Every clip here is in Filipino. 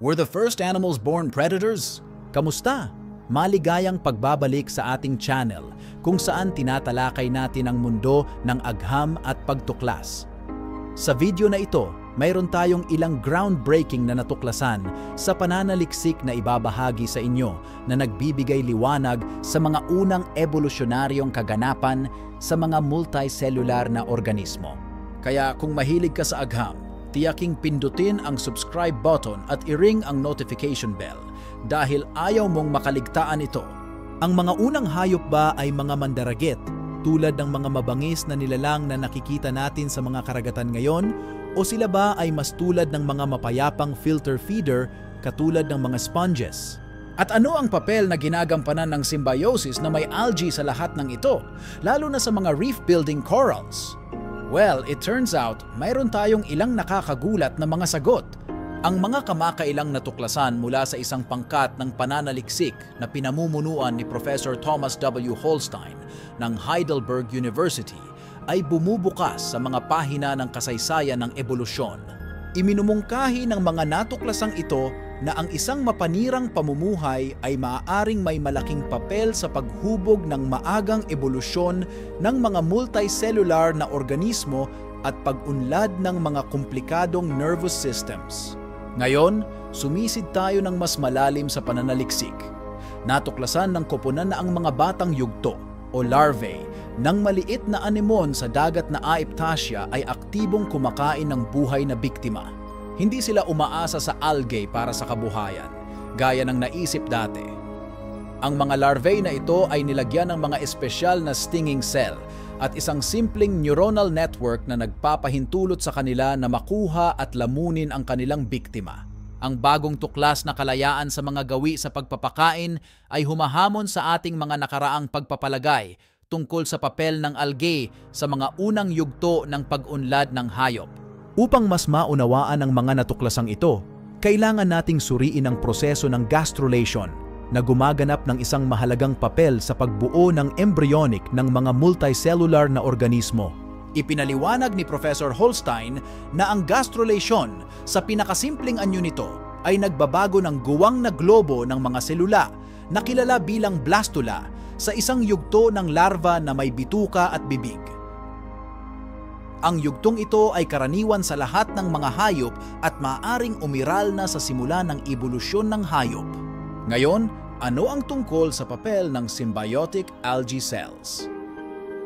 Were the first animals born predators? Kamusta? Maligayang pagbabalik sa ating channel kung saan tinatalakay natin ang mundo ng agham at pagtuklas. Sa video na ito, mayroon tayong ilang groundbreaking na natuklasan sa pananaliksik na ibabahagi sa inyo na nagbibigay liwanag sa mga unang evolusyonaryong kaganapan sa mga multicellular na organismo. Kaya kung mahilig ka sa agham, tiyaking pindutin ang subscribe button at i-ring ang notification bell dahil ayaw mong makaligtaan ito. Ang mga unang hayop ba ay mga mandaragit tulad ng mga mabangis na nilalang na nakikita natin sa mga karagatan ngayon o sila ba ay mas tulad ng mga mapayapang filter feeder katulad ng mga sponges? At ano ang papel na ginagampanan ng symbiosis na may algae sa lahat ng ito, lalo na sa mga reef-building corals? Well, it turns out, mayroon tayong ilang nakakagulat na mga sagot. Ang mga kamakailang natuklasan mula sa isang pangkat ng pananaliksik na pinamumunuan ni Professor Thomas W. Holstein ng Heidelberg University ay bumubukas sa mga pahina ng kasaysayan ng ebolusyon. Iminumungkahi ng mga natuklasang ito na ang isang mapanirang pamumuhay ay maaaring may malaking papel sa paghubog ng maagang ebolusyon ng mga multicellular na organismo at pag-unlad ng mga komplikadong nervous systems. Ngayon, sumisid tayo ng mas malalim sa pananaliksik. Natuklasan ng koponan na ang mga batang yugto o larvae ng maliit na anemon sa dagat na Aiptasia ay aktibong kumakain ng buhay na biktima. Hindi sila umaasa sa algae para sa kabuhayan, gaya ng naisip dati. Ang mga larvae na ito ay nilagyan ng mga espesyal na stinging cell at isang simpleng neuronal network na nagpapahintulot sa kanila na makuha at lamunin ang kanilang biktima. Ang bagong tuklas na kalayaan sa mga gawi sa pagpapakain ay humahamon sa ating mga nakaraang pagpapalagay tungkol sa papel ng algae sa mga unang yugto ng pag-unlad ng hayop. Upang mas maunawaan ang mga natuklasang ito, kailangan nating suriin ang proseso ng gastrulation na gumaganap ng isang mahalagang papel sa pagbuo ng embryonic ng mga multicellular na organismo. Ipinaliwanag ni Professor Holstein na ang gastrulation sa pinakasimpleng anyo nito ay nagbabago ng guwang na globo ng mga selula na kilala bilang blastula sa isang yugto ng larva na may bituka at bibig. Ang yugtong ito ay karaniwan sa lahat ng mga hayop at maaaring umiral na sa simula ng ebolusyon ng hayop. Ngayon, ano ang tungkol sa papel ng symbiotic algae cells?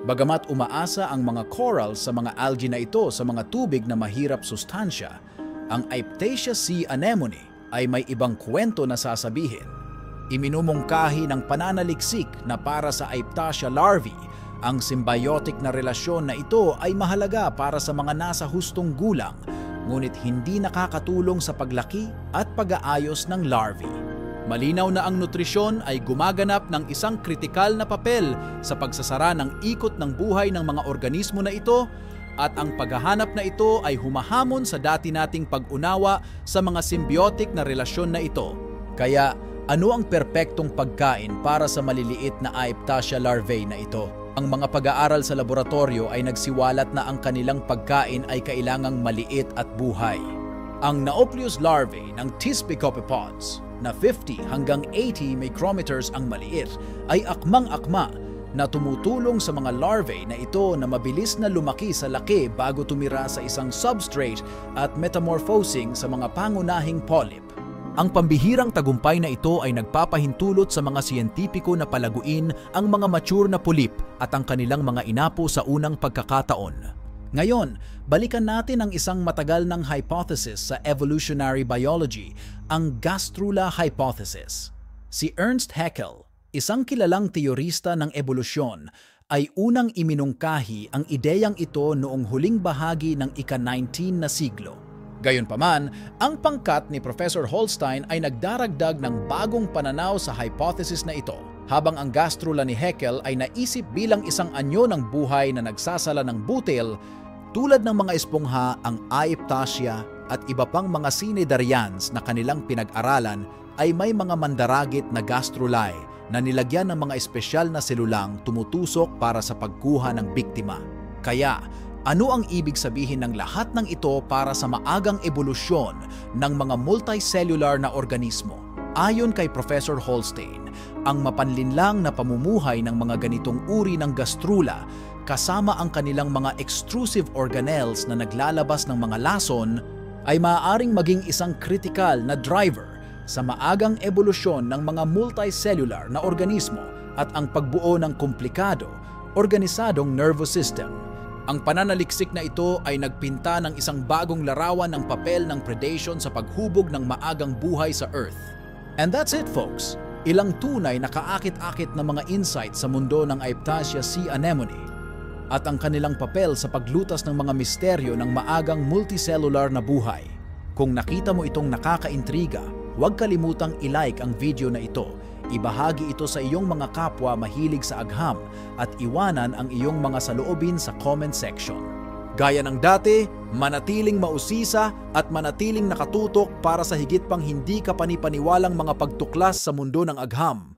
Bagamat umaasa ang mga corals sa mga algae na ito sa mga tubig na mahirap sustansya, ang Aiptasia sea anemone ay may ibang kwento na sasabihin. Iminumungkahi ng pananaliksik na para sa Aiptasia larvae, ang symbiotic na relasyon na ito ay mahalaga para sa mga nasa hustong gulang, ngunit hindi nakakatulong sa paglaki at pag-aayos ng larvae. Malinaw na ang nutrisyon ay gumaganap ng isang kritikal na papel sa pagsasara ng ikot ng buhay ng mga organismo na ito at ang paghahanap na ito ay humahamon sa dati nating pag-unawa sa mga symbiotic na relasyon na ito. Kaya, ano ang perpektong pagkain para sa maliliit na Aiptasia larvae na ito? Ang mga pag-aaral sa laboratorio ay nagsiwalat na ang kanilang pagkain ay kailangang maliit at buhay. Ang Nauplius larvae ng Thisbe copepods na 50 hanggang 80 micrometers ang maliit ay akmang-akma na tumutulong sa mga larvae na ito na mabilis na lumaki sa laki bago tumira sa isang substrate at metamorphosing sa mga pangunahing polyp. Ang pambihirang tagumpay na ito ay nagpapahintulot sa mga siyentipiko na palaguin ang mga mature na pulip at ang kanilang mga inapo sa unang pagkakataon. Ngayon, balikan natin ang isang matagal ng hypothesis sa evolutionary biology, ang Gastrula hypothesis. Si Ernst Haeckel, isang kilalang teorista ng ebolusyon, ay unang iminungkahi ang ideyang ito noong huling bahagi ng ika-19 na siglo. Gayunpaman, ang pangkat ni Professor Holstein ay nagdaragdag ng bagong pananaw sa hypothesis na ito, habang ang gastrula ni Haeckel ay naisip bilang isang anyo ng buhay na nagsasala ng butil, tulad ng mga espongha, ang Aiptasia at iba pang mga cnidarians na kanilang pinag-aralan ay may mga mandaragit na gastrulae na nilagyan ng mga espesyal na selulang tumutusok para sa pagkuha ng biktima. Kaya, Ano ang ibig sabihin ng lahat ng ito para sa maagang ebolusyon ng mga multicellular na organismo? Ayon kay Professor Holstein, ang mapanlinlang na pamumuhay ng mga ganitong uri ng gastrula kasama ang kanilang mga extrusive organelles na naglalabas ng mga lason ay maaaring maging isang kritikal na driver sa maagang ebolusyon ng mga multicellular na organismo at ang pagbuo ng komplikado, organisadong nervous system. Ang pananaliksik na ito ay nagpinta ng isang bagong larawan ng papel ng predation sa paghubog ng maagang buhay sa Earth. And that's it, folks. Ilang tunay na kaakit-akit na mga insights sa mundo ng Aiptasia sea anemone at ang kanilang papel sa paglutas ng mga misteryo ng maagang multicellular na buhay. Kung nakita mo itong nakakaintriga, huwag kalimutang i-like ang video na ito. Ibahagi ito sa iyong mga kapwa mahilig sa agham at iwanan ang iyong mga saloobin sa comment section. Gaya ng dati, manatiling mausisa at manatiling nakatutok para sa higit pang hindi ka panipaniwalang mga pagtuklas sa mundo ng agham.